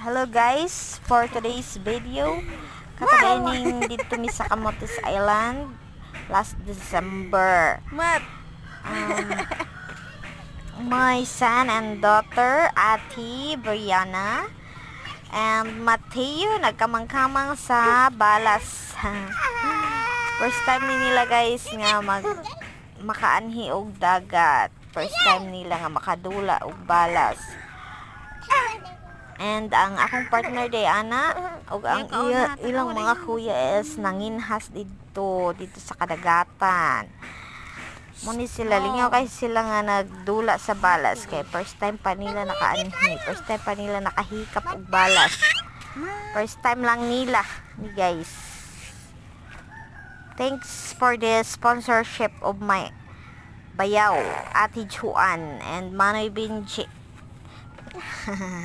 Hello guys, for today's video, kataganing dito mi sa Camotes Island last December. My son and daughter, Ate Brianna and Mateo, nagkamang-kamang sa Balas. First time ni nila guys nga makaanhi og dagat. First time nila nga makadula og Balas. And ang akong partner day ana ug ang ilang mga kuya is nanginhas dito sa kadagatan. Muni sila lingaw kay sila nga nagdula sa Balas kay first time pa nila nakaanhi, first time pa nila nakahikap og Balas. First time lang nila ni guys. Thanks for the sponsorship of my bayaw, Ate Juan and Manoy Binchi.